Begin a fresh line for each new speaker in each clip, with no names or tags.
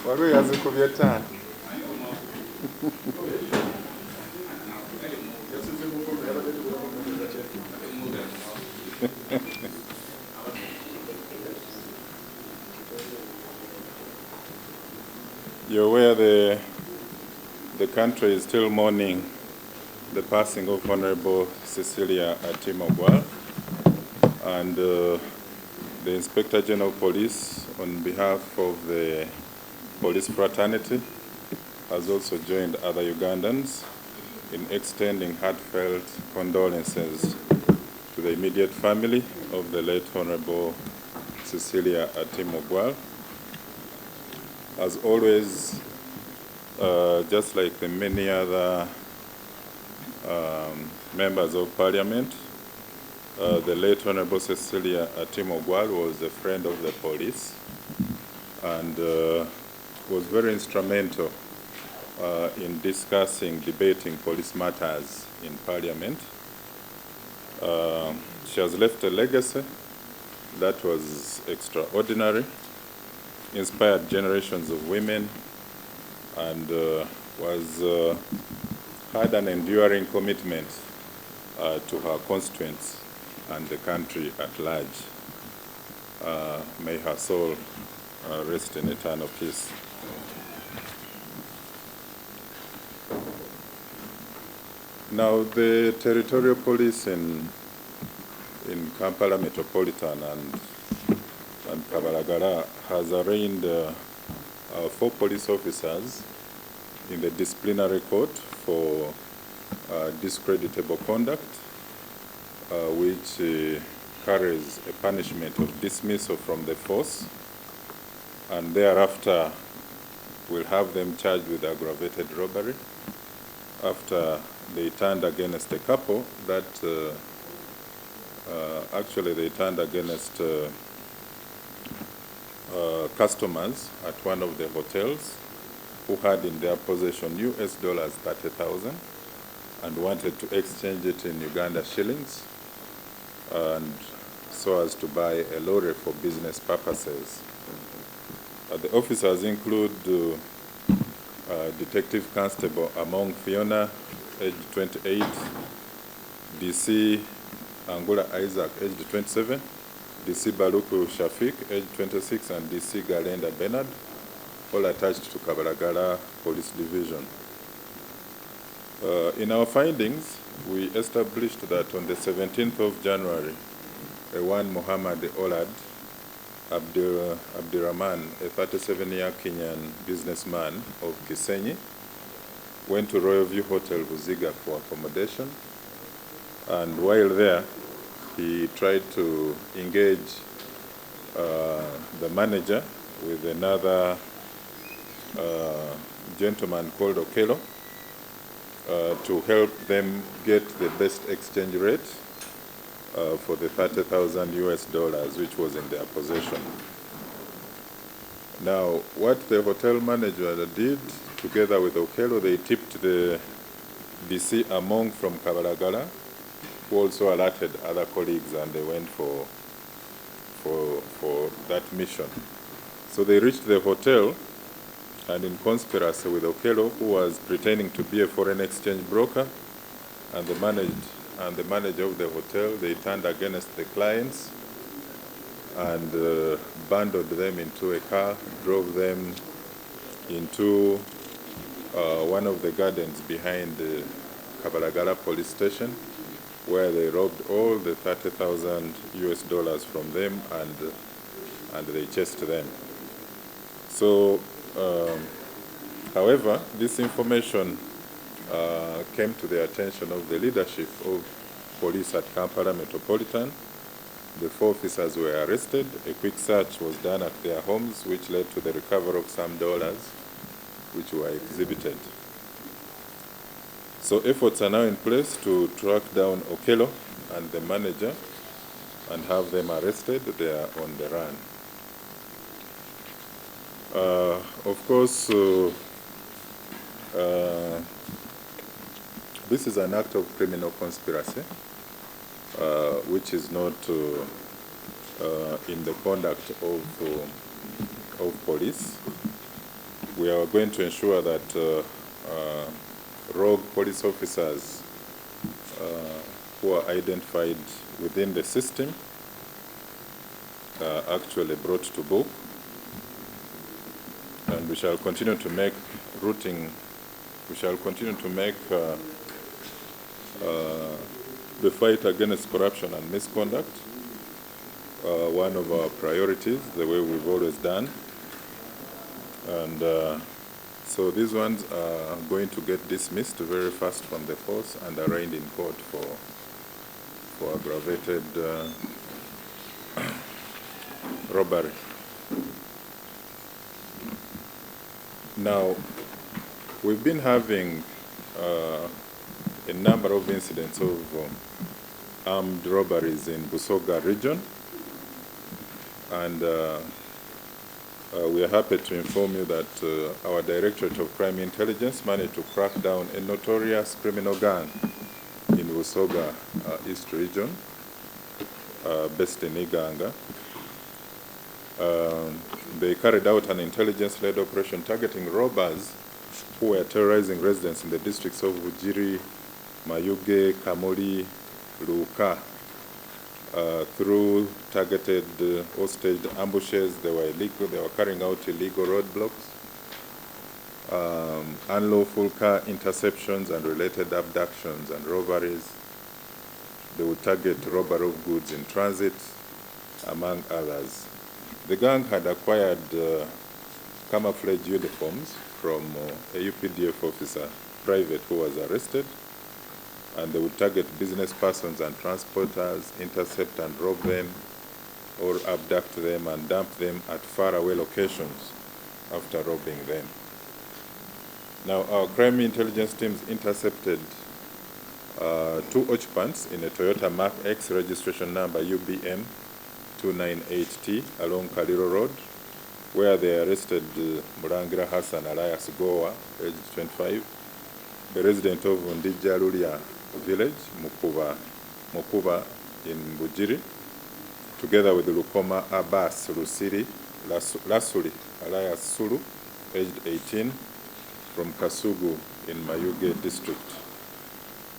Wari yazikubye ttaano. You're aware the country is still mourning the passing of Honorable Cecilia Atimogwal, and the Inspector General of Police, on behalf of the police fraternity, has also joined other Ugandans in extending heartfelt condolences to the immediate family of the late Honorable Cecilia Atimogwal. As always, just like the many other members of Parliament, the late Honorable Cecilia Atimogwal was a friend of the police and was very instrumental in discussing, debating police matters in Parliament. She has left a legacy that was extraordinary, inspired generations of women, and had an enduring commitment to her constituents and the country at large. May her soul rest in eternal peace. Now, the territorial police in Kampala Metropolitan and Kabalagala has arraigned 4 police officers in the disciplinary court for discreditable conduct, which carries a punishment of dismissal from the force, and thereafter will have them charged with aggravated robbery after they turned against a couple that actually they turned against customers at one of the hotels who had in their possession US dollars 30,000 and wanted to exchange it in Uganda shillings, and so as to buy a lorry for business purposes. The officers include Detective Constable Among Fiona, aged 28, DC Angula Isaac, aged 27, DC Baluku Shafiq, aged 26, and DC Galenda Bernard, all attached to Kabalagala Police Division. In our findings, we established that on the 17th of January, one Muhammad Olad Abdirahman, a 37-year Kenyan businessman of Kisenyi, went to Royal View Hotel Buziga for accommodation, and while there, he tried to engage the manager with another gentleman called Okello to help them get the best exchange rate for the 30,000 US dollars, which was in their possession. Now, what the hotel manager did, together with Okello, they tipped the DC Among from Kabalagala, who also alerted other colleagues, and they went for that mission. So they reached the hotel, and in conspiracy with Okello, who was pretending to be a foreign exchange broker, and the manager of the hotel, they turned against the clients and bundled them into a car, drove them into one of the gardens behind the Kabalagala police station, where they robbed all the 30,000 US dollars from them, and they chased them. So, however, this information came to the attention of the leadership of police at Kampala Metropolitan. The 4 officers were arrested. A quick search was done at their homes, which led to the recovery of some dollars, which were exhibited. So efforts are now in place to track down Okello and the manager and have them arrested. They are on the run. Of course, this is an act of criminal conspiracy, which is not in the conduct of police. We are going to ensure that rogue police officers who are identified within the system are actually brought to book. And we shall continue to make the fight against corruption and misconduct one of our priorities, the way we've always done. And so these ones are going to get dismissed very fast from the force and arraigned in court for aggravated robbery. Now, we've been having a number of incidents of armed robberies in Busoga region, and we are happy to inform you that our Directorate of Crime Intelligence managed to crack down a notorious criminal gang in Busoga East region, based in Iganga. They carried out an intelligence-led operation targeting robbers who were terrorizing residents in the districts of Ujiri, Mayuge, Kamuli, Luka. Through targeted or staged ambushes, they were carrying out illegal roadblocks, unlawful car interceptions and related abductions and robberies. They would target robbery of goods in transit, among others. The gang had acquired camouflage uniforms from a UPDF officer, private, who was arrested, and they would target business persons and transporters, intercept and rob them, or abduct them and dump them at faraway locations after robbing them. Now, our crime intelligence teams intercepted 2 occupants in a Toyota Mark X registration number UBM 298T along Kaliro Road, where they arrested Murangira Hassan alias Goa, aged 25, a resident of Ndija Lulia village, Mukuba in Bujiri, together with Lukoma Abbas Lasuli alias Sulu, aged 18, from Kasugu in Mayuge district.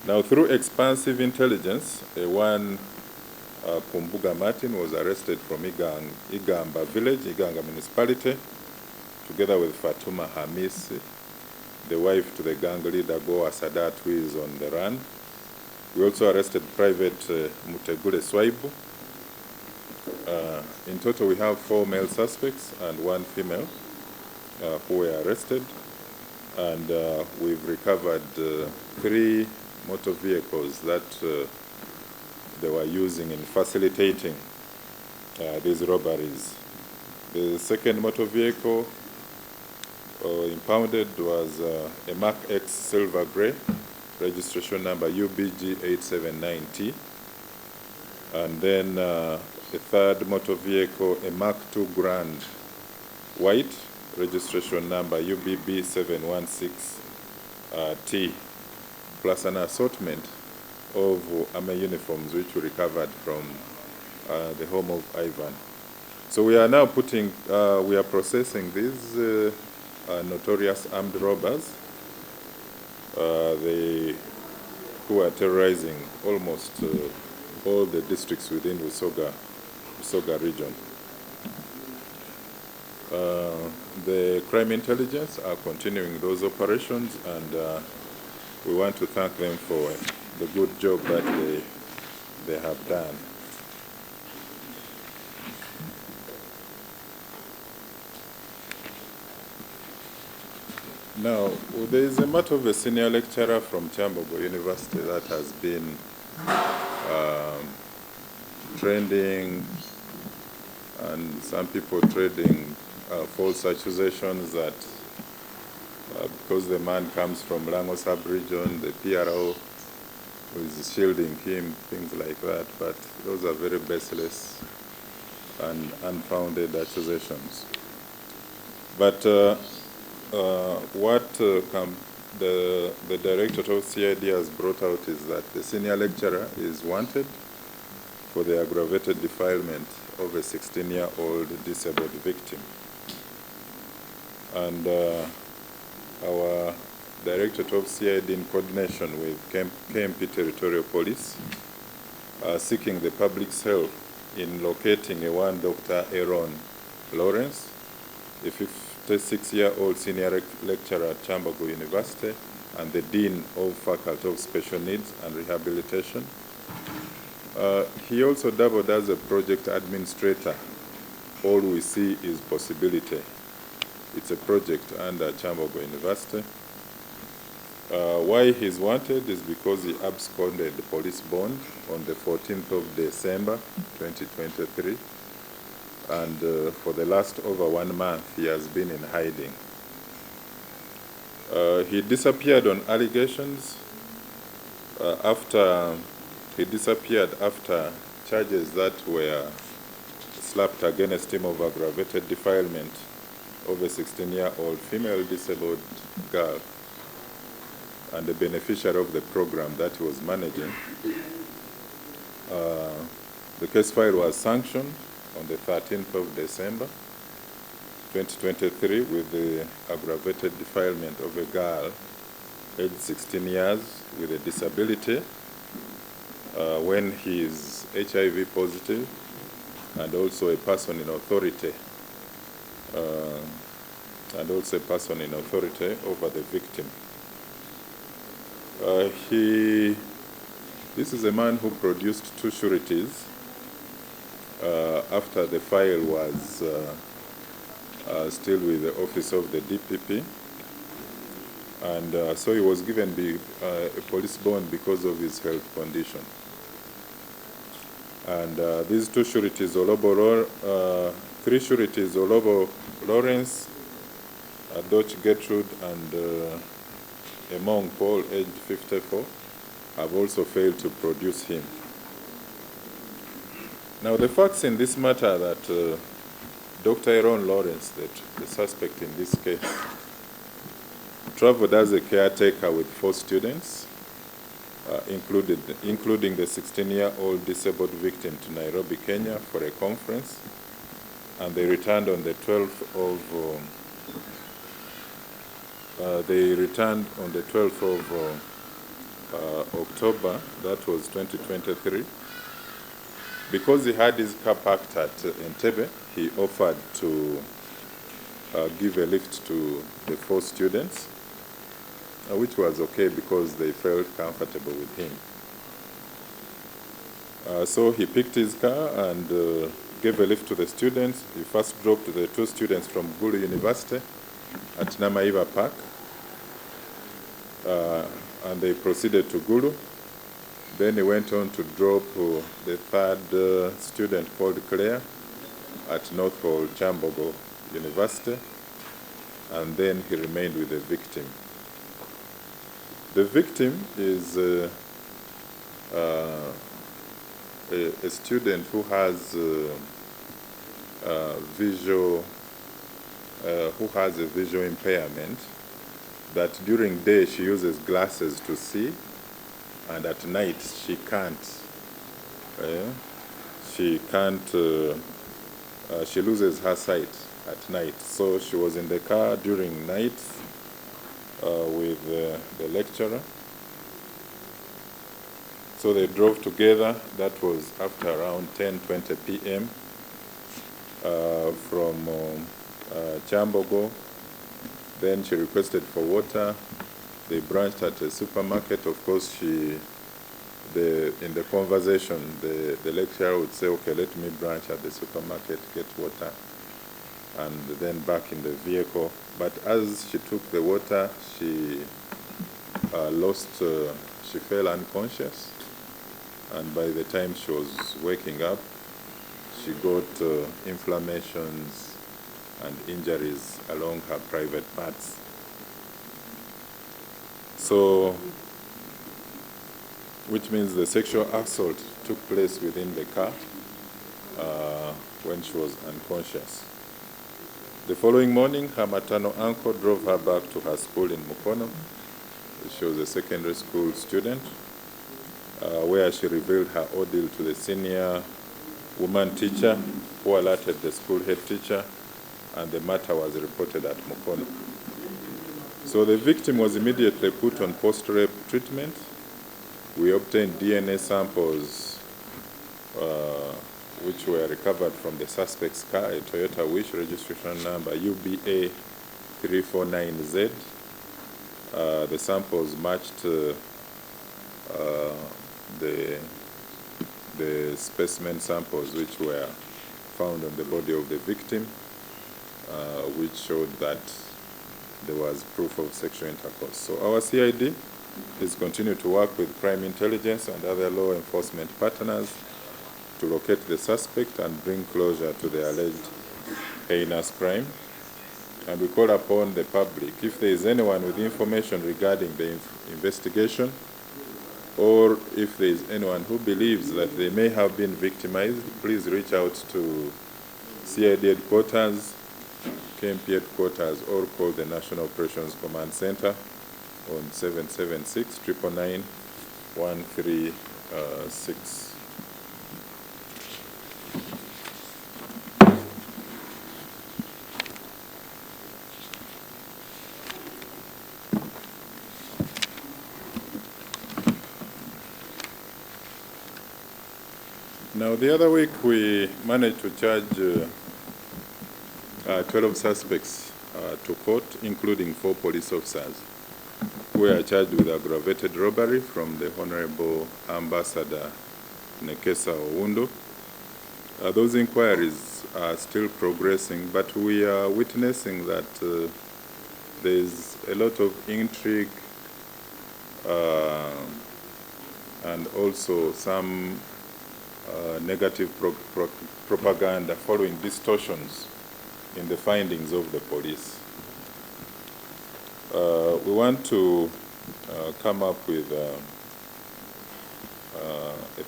Now, through expansive intelligence, one Kumbuga Martin was arrested from Igamba village, Iganga municipality, together with Fatuma Hamisi, the wife to the gang leader Goa Sadat, who is on the run. We also arrested Private Mutegule Swaibu. In total, we have 4 male suspects and 1 female who were arrested. And we've recovered 3 motor vehicles that they were using in facilitating these robberies. The second motor vehicle impounded was a Mark X Silver Grey, registration number UBG879T. And then a third motor vehicle, a Mark II Grand White, registration number UBB716T, plus an assortment of army uniforms which we recovered from the home of Ivan. So we are now we are processing these notorious armed robbers, who are terrorizing almost all the districts within Busoga region. The crime intelligence are continuing those operations, and we want to thank them for the good job that they have done. Now, there is a matter of a senior lecturer from Chambogo University that has been trending, and some people trading false accusations that because the man comes from Lango sub-region, the PRO who is shielding him, things like that. But those are very baseless and unfounded accusations. But what the director of CID has brought out is that the senior lecturer is wanted for the aggravated defilement of a 16-year-old disabled victim. And our Directorate of CID, in coordination with KMP Territorial Police, are seeking the public's help in locating one Dr. Aaron Lawrence, a 56-year-old senior lecturer at Chambogo University and the Dean of Faculty of Special Needs and Rehabilitation. He also doubled as a project administrator. All we see is possibility. It's a project under Chambogo University. Why he's wanted is because he absconded the police bond on the 14th of December, 2023. And for the last over 1 month, he has been in hiding. He disappeared on allegations he disappeared after charges that were slapped against him of aggravated defilement of a 16-year-old female disabled girl and the beneficiary of the program that he was managing. The case file was sanctioned on the 13th of December, 2023, with the aggravated defilement of a girl aged 16 years with a disability when he is HIV positive and also a person in authority over the victim. This is a man who produced 2 sureties after the file was still with the office of the DPP, and so he was given a police bond because of his health condition. And these 2 sureties, 3 sureties, Olobo Lawrence, Dutch Gertrude, and Emong Paul, aged 54, have also failed to produce him. Now, the facts in this matter that Dr. Aaron Lawrence, the suspect in this case, traveled as a caretaker with 4 students, including the 16-year-old disabled victim, to Nairobi, Kenya, for a conference, and they returned on the 12th of October, that was 2023. Because he had his car parked at Entebbe, he offered to give a lift to the 4 students, which was okay because they felt comfortable with him. So he picked his car and gave a lift to the students. He first dropped the 2 students from Gulu University at Namaiva Park, and they proceeded to Gulu. Then he went on to drop the 3rd student, called Claire, at North Hall Chambogo University, and then he remained with the victim. The victim is a student who has a visual impairment, that during day she uses glasses to see, and at night she can't. She loses her sight at night. So she was in the car during night with the lecturer. So they drove together. That was after around 10:20 p.m. From Chambogo. Then she requested for water. They branched at a supermarket. Of course, in the conversation, the lecturer would say, okay, let me branch at the supermarket, get water, and then back in the vehicle. But as she took the water, she she fell unconscious. And by the time she was waking up, she got inflammations and injuries along her private parts. So, which means the sexual assault took place within the car when she was unconscious. The following morning, her maternal uncle drove her back to her school in Mukono. She was a secondary school student, where she revealed her ordeal to the senior woman teacher who alerted the school head teacher, and the matter was reported at Mukono. So the victim was immediately put on post-rape treatment. We obtained DNA samples which were recovered from the suspect's car, a Toyota Wish, registration number UBA 349Z. The samples matched the specimen samples which were found on the body of the victim, which showed that there was proof of sexual intercourse. So our CID is continuing to work with crime intelligence and other law enforcement partners to locate the suspect and bring closure to the alleged heinous crime. And we call upon the public, if there is anyone with information regarding the investigation, or if there is anyone who believes that they may have been victimized, please reach out to CID headquarters, KMP headquarters, or call the National Operations Command Center on 776-999-136. Now, the other week we managed to charge 12 suspects to court, including 4 police officers who were charged with aggravated robbery from the Honorable Ambassador Nekesa Owundo. Those inquiries are still progressing, but we are witnessing that there is a lot of intrigue and also some negative propaganda following distortions in the findings of the police. We want to come up with a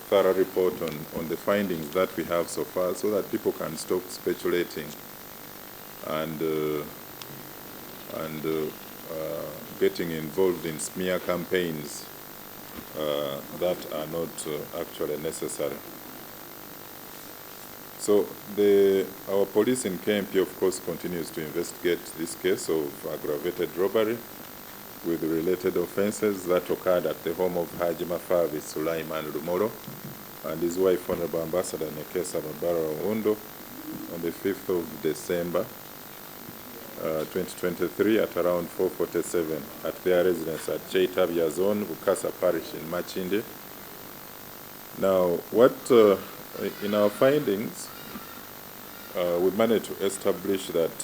thorough report on the findings that we have so far, so that people can stop speculating and getting involved in smear campaigns that are not actually necessary. So our police in KMP, of course, continues to investigate this case of aggravated robbery with related offenses that occurred at the home of Haji Mafavi Sulaiman Lumoro and his wife, Honorable Ambassador Nekesa Babara Owundo, on the 5th of December 2023 at around 4:47 at their residence at Cheitabya Zone, Bukasa Parish in Machinde. Now, in our findings, we managed to establish that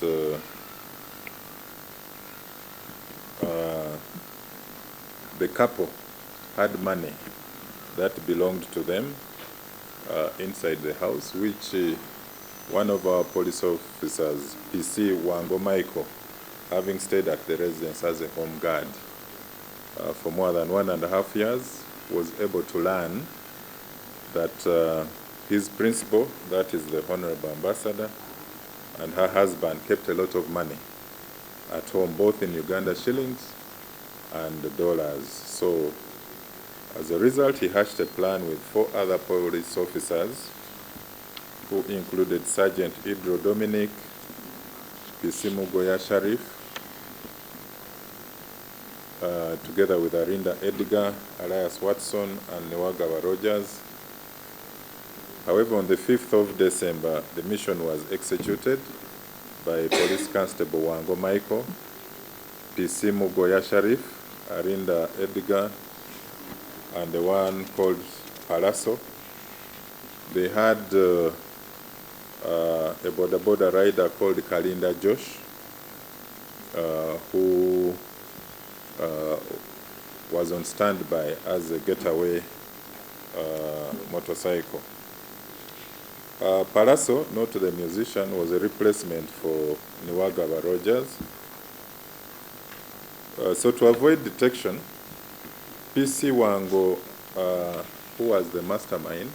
the couple had money that belonged to them inside the house, which one of our police officers, PC Wango Michael, having stayed at the residence as a home guard for more than 1.5 years, was able to learn that his principal, that is the Honorable Ambassador, and her husband kept a lot of money at home, both in Uganda shillings and dollars. So as a result, he hatched a plan with 4 other police officers, who included Sergeant Idro Dominic, Pisimu Goya Sharif, together with Arinda Edgar, Elias Watson, and Newagawa Rogers. However, on the 5th of December, the mission was executed by Police Constable Wango Michael, Pisimu Goya Sharif, Arinda Edgar, and the one called Palaso. They had a border rider called Kalinda Josh, who was on standby as a getaway motorcycle. Palaso, not the musician, was a replacement for Niwagawa Rogers. So to avoid detection, PC Wango, who was the mastermind,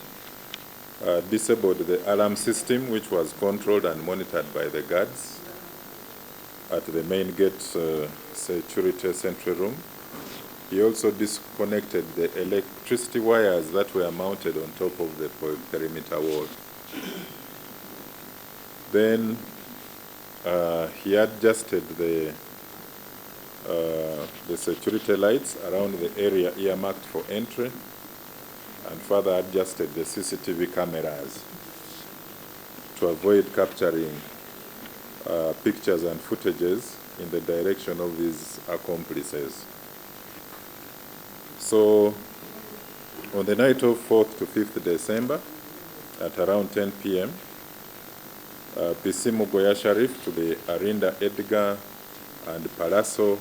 disabled the alarm system, which was controlled and monitored by the guards at the main gate security sentry room. He also disconnected the electricity wires that were mounted on top of the perimeter wall. Then he adjusted the security lights around the area earmarked for entry, and further adjusted the CCTV cameras to avoid capturing pictures and footages in the direction of these accomplices. So on the night of 4th to 5th December, at around 10 p.m., PC Mugoya Sharif to the Arinda Edgar and Palazzo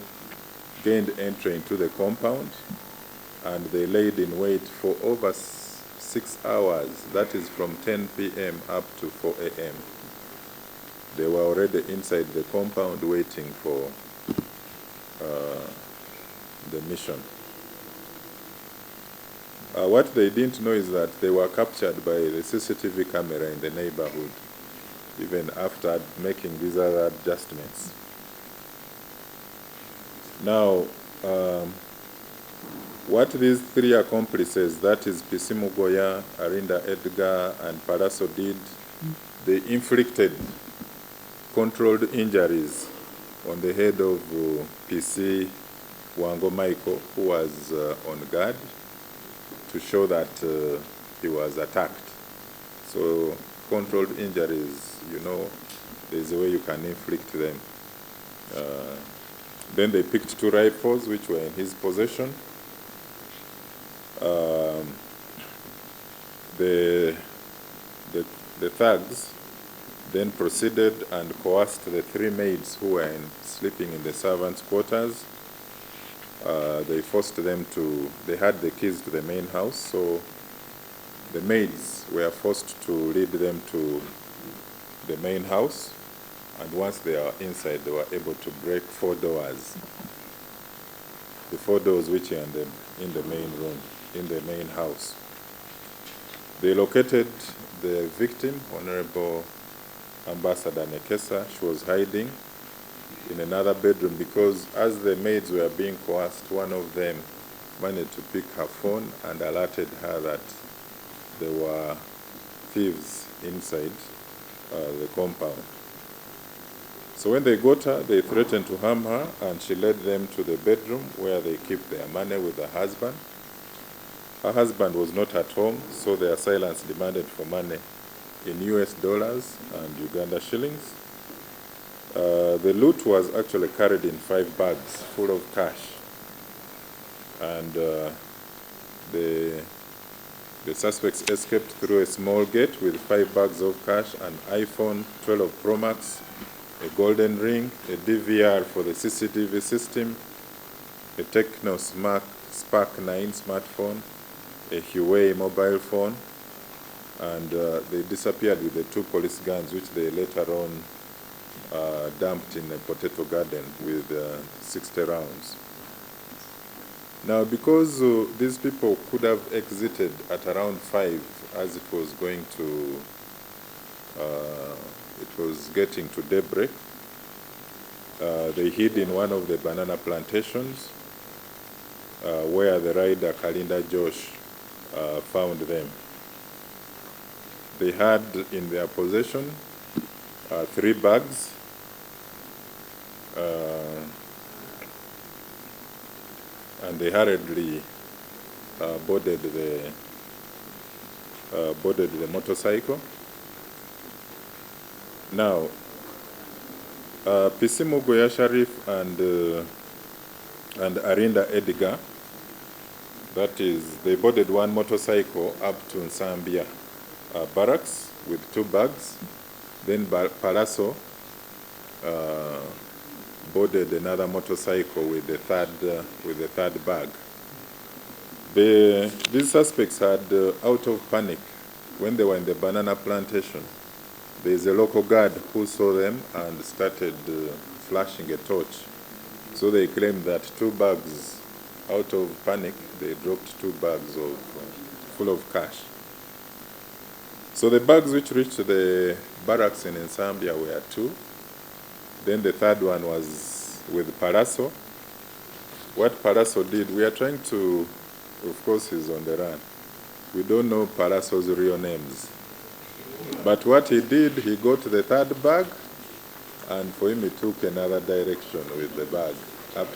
gained entry into the compound, and they laid in wait for over 6 hours, that is from 10 p.m. up to 4 a.m. They were already inside the compound waiting for the mission. What they didn't know is that they were captured by the CCTV camera in the neighborhood, even after making these other adjustments. Now, what these 3 accomplices, that is PC Mugoya, Arinda Edgar, and Palazzo did, they inflicted controlled injuries on the head of PC Wango Michael, who was on guard, to show that he was attacked. So controlled injuries, you know, there's a way you can inflict them. Then they picked 2 rifles which were in his possession. The thugs then proceeded and coerced the 3 maids who were sleeping in the servants' quarters. They forced them to, they had the keys to the main house, so the maids were forced to lead them to the main house, and once they are inside, they were able to break 4 doors. The 4 doors which are in the main room, in the main house. They located the victim, Honorable Ambassador Nekesa. She was hiding in another bedroom because as the maids were being coerced, one of them managed to pick her phone and alerted her that there were thieves inside the compound. So when they got her, they threatened to harm her, and she led them to the bedroom where they keep their money with her husband. Her husband was not at home, so their assailants demanded for money in US dollars and Uganda shillings. The loot was actually carried in 5 bags full of cash. And the suspects escaped through a small gate with 5 bags of cash, an iPhone 12 Pro Max, a golden ring, a DVR for the CCTV system, a Tecno Spark 9 smartphone, a Huawei mobile phone, and they disappeared with the 2 police guns, which they later on dumped in a potato garden with 60 rounds. Now, because these people could have exited at around 5 as it was going to, it was getting to daybreak, they hid in one of the banana plantations where the rider Kalinda Josh found them. They had in their possession 3 bags, and they hurriedly boarded the motorcycle. Now, PC Mugoya Sharif and Arinda Edgar, that is, they boarded one motorcycle up to Nsambia barracks with 2 bags. Then Palazzo boarded another motorcycle with the third bag. These suspects had, out of panic, when they were in the banana plantation, there is a local guard who saw them and started flashing a torch. So they claimed that 2 bags, out of panic, they dropped 2 bags full of cash. So the bags which reached the barracks in Nsambia were 2. Then the third one was with Palazzo. What Palazzo did, we are trying to, of course he's on the run. We don't know Palazzo's real names. But what he did, he got the third bag, and for him, he took another direction with the bag. Up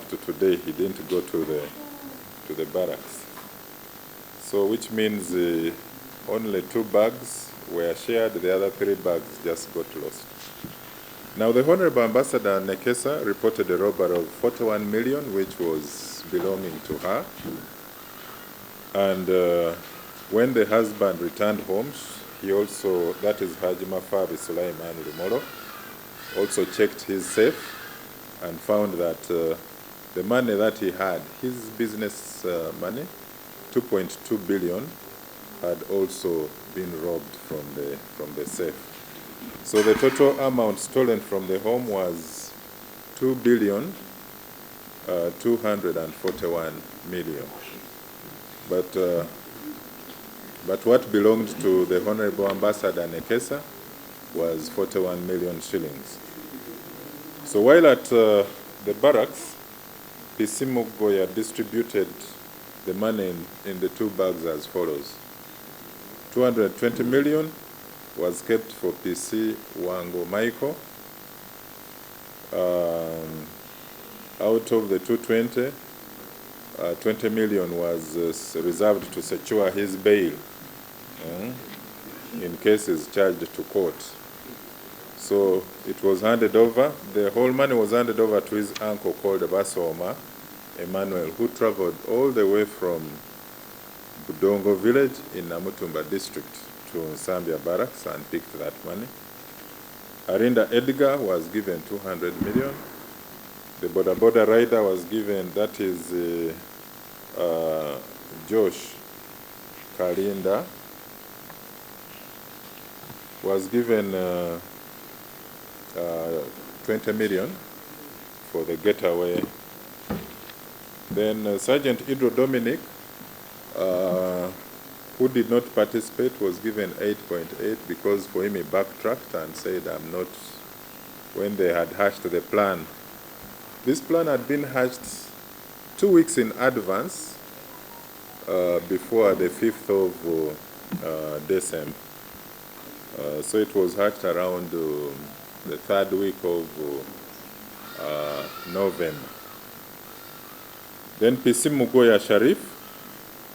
to today, he didn't go to the barracks. So, which means only 2 bags were shared, the other 3 bags just got lost. Now, the Honorable Ambassador Nekesa reported a robbery of 41 million, which was belonging to her. And when the husband returned home, he also, that is Haji Mafabi Sulaiman Lumoro, also checked his safe and found that the money that he had, his business money, 2.2 billion, had also been robbed from the safe. So the total amount stolen from the home was 2,241 million. But what belonged to the Honorable Ambassador Nekesa was 41 million shillings. So while at the barracks, PC Mugoya distributed the money in the 2 bags as follows. 220 million was kept for PC Wango Michael. Out of the 220, 20 million was reserved to secure his bail in case he's charged to court. So it was handed over, the whole money was handed over to his uncle called Basoma Emmanuel, who traveled all the way from Budongo village in Namutumba district to Nsambia barracks and picked that money. Arinda Edgar was given 200 million. The Boda rider was given, that is Josh Kalinda, was given 20 million for the getaway. Then Sergeant Idro Dominic, who did not participate, was given 8.8 because for him he backtracked and said, I'm not, when they had hashed the plan. This plan had been hatched 2 weeks in advance before the 5th of December. So it was hatched around the 3rd week of November. Then PC Mugoya Sharif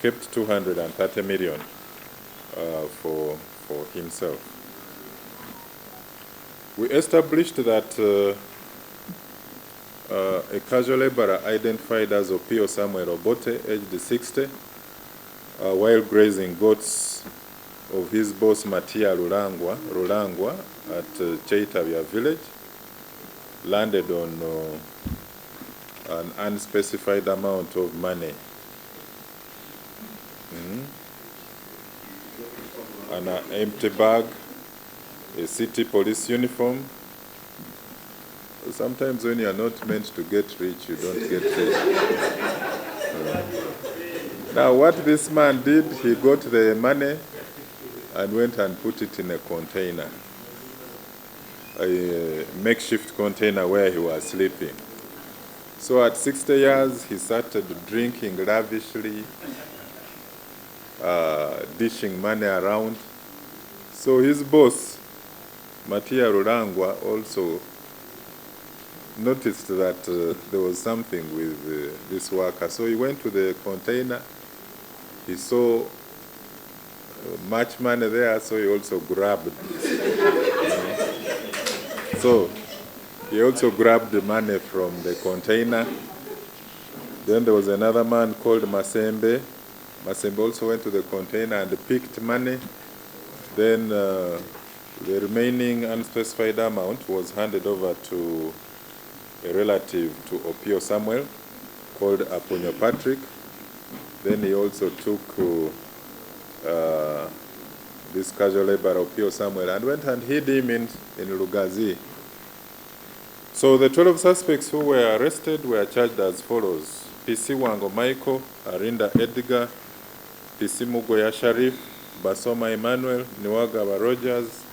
kept 230 million for himself. We established that a casual laborer identified as Opio Samuel Obote, aged 60, while grazing goats of his boss Matia Rulangwa at Cheitavia village, landed on an unspecified amount of money. An empty bag, a city police uniform. Sometimes when you are not meant to get rich, you don't get rich. Now what this man did, he got the money and went and put it in a container, a makeshift container where he was sleeping. So at 60 years, he started drinking lavishly, dishing money around. So his boss, Matia Rurangwa, also noticed that there was something with this worker. So he went to the container, he saw much money there, so he also grabbed. So he also grabbed the money from the container. Then there was another man called Masembe. Masembe also went to the container and picked money. Then the remaining unspecified amount was handed over to a relative to Opio Samuel called Aponyo Patrick. Then he also took this casual laborer Opio Samuel and went and hid him in Lugazi. So the 12 suspects who were arrested were charged as follows: PC Wango Michael, Arinda Edgar, PC Mugoya Sharif, Basoma Emmanuel, Niwagaba Rogers,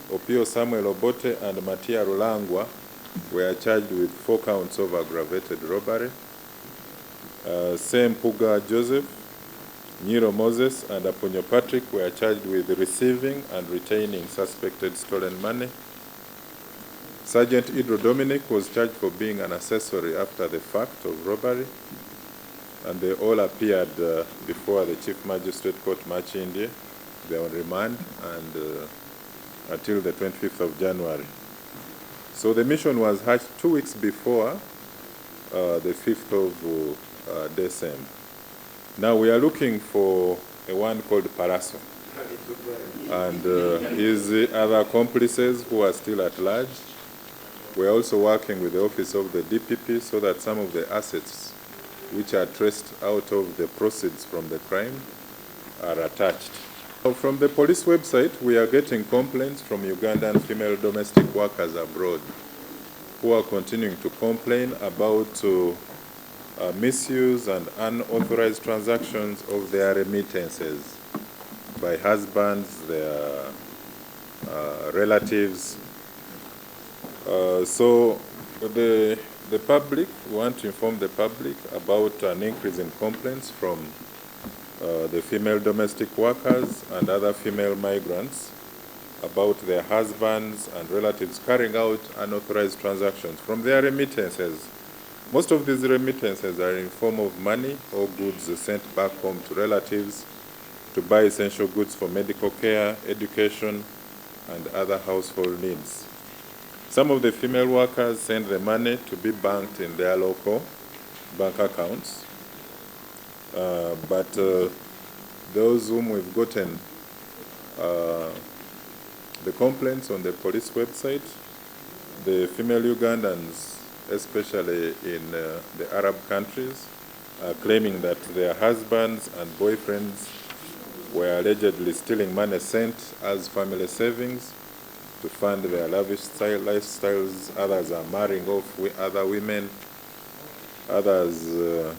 Opio Samuel Obote, and Matia Rulangwa were charged with 4 counts of aggravated robbery. Sempuga Joseph, Nyiro Moses and Apunyo Patrick were charged with receiving and retaining suspected stolen money. Sergeant Idro Dominic was charged for being an accessory after the fact of robbery, and they all appeared before the Chief Magistrate Court, Machindye. They are on remand and until the 25th of January. So the mission was hatched 2 weeks before the 5th of December. Now we are looking for a one called Paraso and his other accomplices who are still at large. We are also working with the office of the DPP so that some of the assets which are traced out of the proceeds from the crime are attached. From the police website, we are getting complaints from Ugandan female domestic workers abroad who are continuing to complain about misuse and unauthorized transactions of their remittances by husbands, their relatives. So the public, we want to inform the public about an increase in complaints from the female domestic workers and other female migrants about their husbands and relatives carrying out unauthorized transactions from their remittances. Most of these remittances are in form of money or goods sent back home to relatives to buy essential goods for medical care, education, and other household needs. Some of the female workers send the money to be banked in their local bank accounts, but those whom we've gotten the complaints on the police website, the female Ugandans, especially in the Arab countries, are claiming that their husbands and boyfriends were allegedly stealing money sent as family savings to fund their lavish lifestyles. Others are marrying off with other women. Others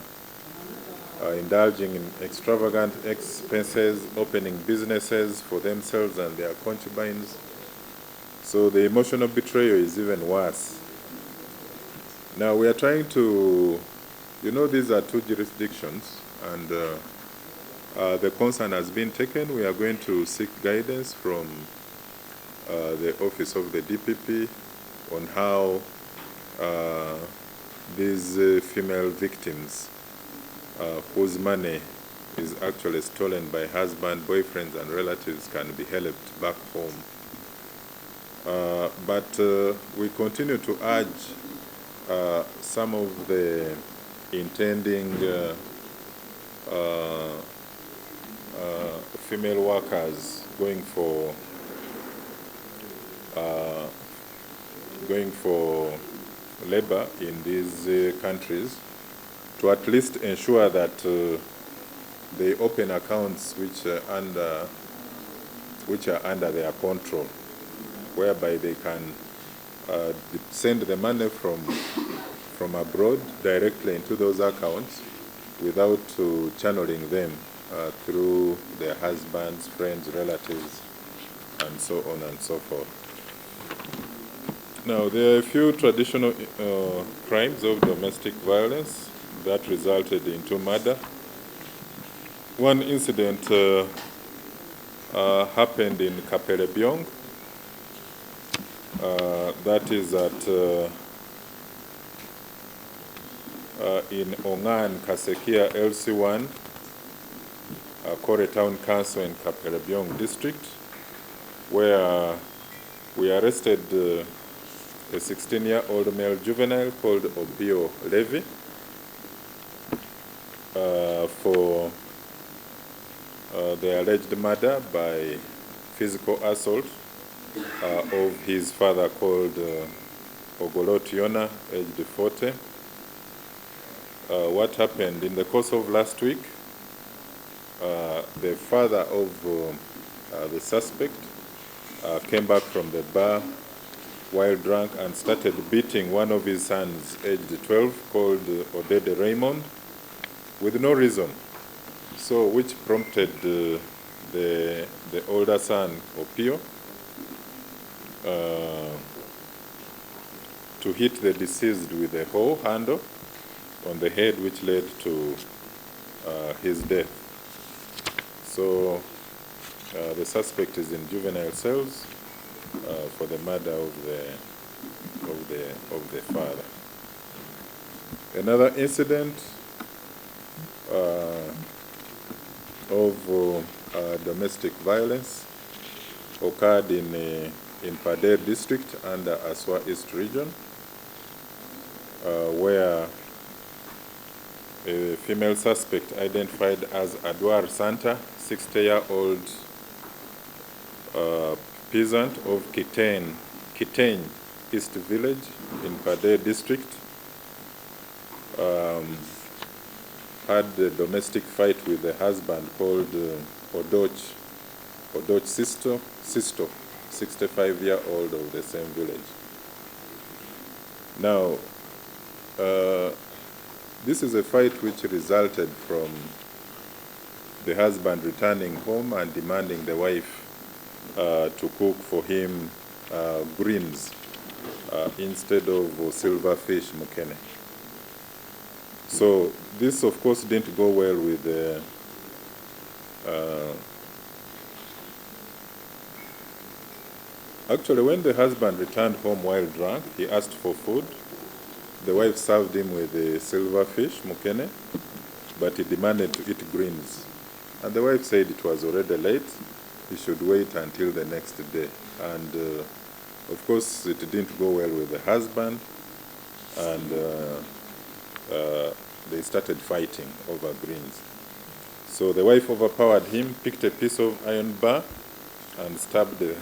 are indulging in extravagant expenses, opening businesses for themselves and their concubines. So the emotional betrayal is even worse. Now we are trying to, these are two jurisdictions, and the concern has been taken. We are going to seek guidance from the office of the DPP on how these female victims whose money is actually stolen by husband, boyfriends, and relatives can be helped back home. But we continue to urge some of the intending female workers going for labor in these countries to at least ensure that they open accounts which are under their control, whereby they can send the money from abroad directly into those accounts without channeling them through their husbands, friends, relatives, and so on and so forth. Now, there are a few traditional crimes of domestic violence that resulted into murder. One incident happened in Kapelebyong. That is at in Ongan, Kasekia, LC1, Kore Town Council in Kapelebyong District, where we arrested a 16-year-old male juvenile called Obio Levy for the alleged murder by physical assault of his father called Ogolot Yona, aged 40. What happened in the course of last week, the father of the suspect came back from the bar while drunk and started beating one of his sons, aged 12, called Odede Raymond, with no reason. So, which prompted the older son, Opio, to hit the deceased with a hoe handle on the head, which led to his death. So the suspect is in juvenile cells for the murder of the father. Another incident of domestic violence occurred in Pader district under Aswa East region, where a female suspect identified as Adwar Santa, 60-year-old peasant of Kiteng East Village in Pader district, had a domestic fight with a husband called Odoch Sisto, 65-year-old of the same village. Now, this is a fight which resulted from the husband returning home and demanding the wife to cook for him greens instead of silverfish mukene. So this, of course, didn't go well with the actually, when the husband returned home while drunk, he asked for food. The wife served him with the silverfish mukene, but he demanded to eat greens. And the wife said it was already late, he should wait until the next day. And of course, it didn't go well with the husband, and they started fighting over greens. So the wife overpowered him, picked a piece of iron bar, and stabbed the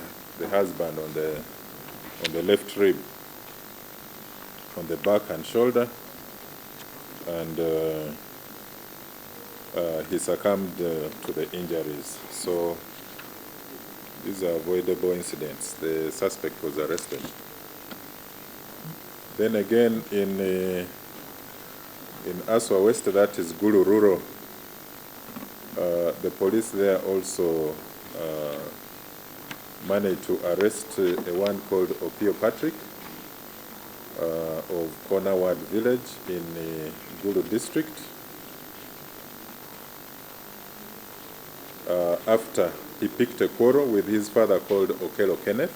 husband on the left rib, on the back and shoulder, and he succumbed to the injuries. So these are avoidable incidents. The suspect was arrested. Then again in Aswa West, that is Gulu Rural, the police there also managed to arrest a one called Opio Patrick of Konawad village in Gulu district, after he picked a quarrel with his father called Okelo Kenneth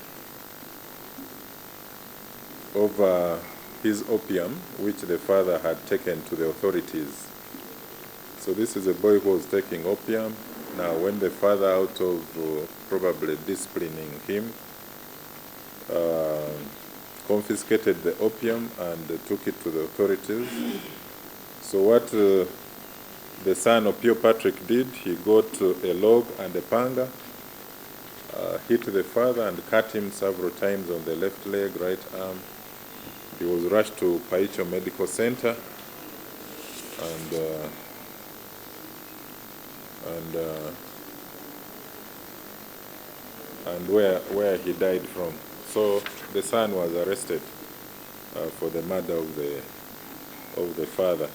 over his opium, which the father had taken to the authorities. So this is a boy who was taking opium. Now when the father, out of probably disciplining him, confiscated the opium and took it to the authorities. So what the son of Pio Patrick did, he got a log and a panga, hit the father and cut him several times on the left leg, right arm. He was rushed to Paicho Medical Center and where he died from. So the son was arrested for the murder of the father.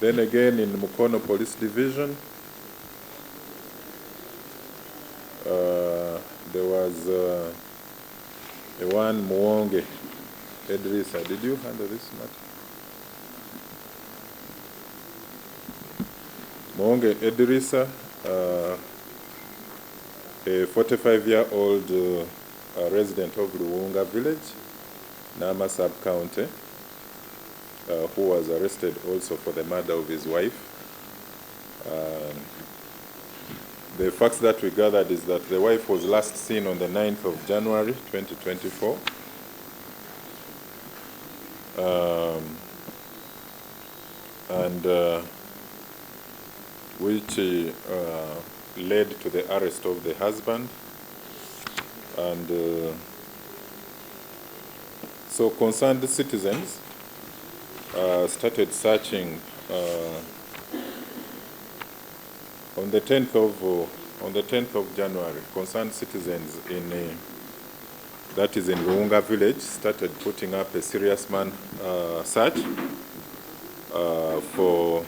Then again in Mukono Police Division, there was a one Muonge Edrisa. Did you handle this matter? Muonge Edrisa, a 45-year-old resident of Luwunga village, Nama sub-county, who was arrested also for the murder of his wife. The facts that we gathered is that the wife was last seen on the 9th of January 2024. Which led to the arrest of the husband. And so concerned citizens started searching on the 10th of January. Concerned citizens that is in Luunga village started putting up a serious man search for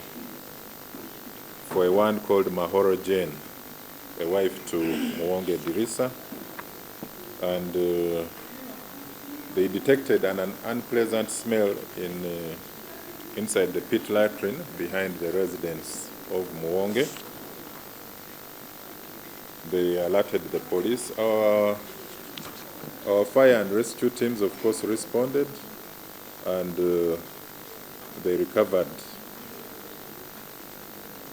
a one called Mahoro Jane, a wife to Muonge Dirisa, and they detected an unpleasant smell inside the pit latrine behind the residence of Muwonge. They alerted the police. Our fire and rescue teams, of course, responded, and they recovered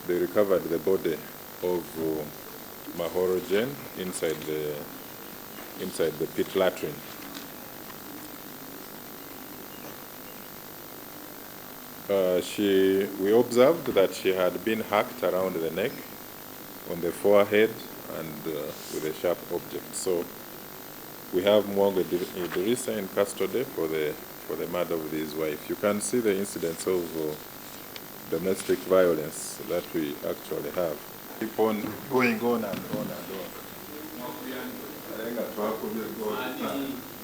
the body of Mahoro Jane inside the pit latrine. We observed that she had been hacked around the neck, on the forehead, and with a sharp object. So we have Muwonge Idrissa in custody for the murder of his wife. You can see the incidents of domestic violence that we actually have. Keep on going on and on and on.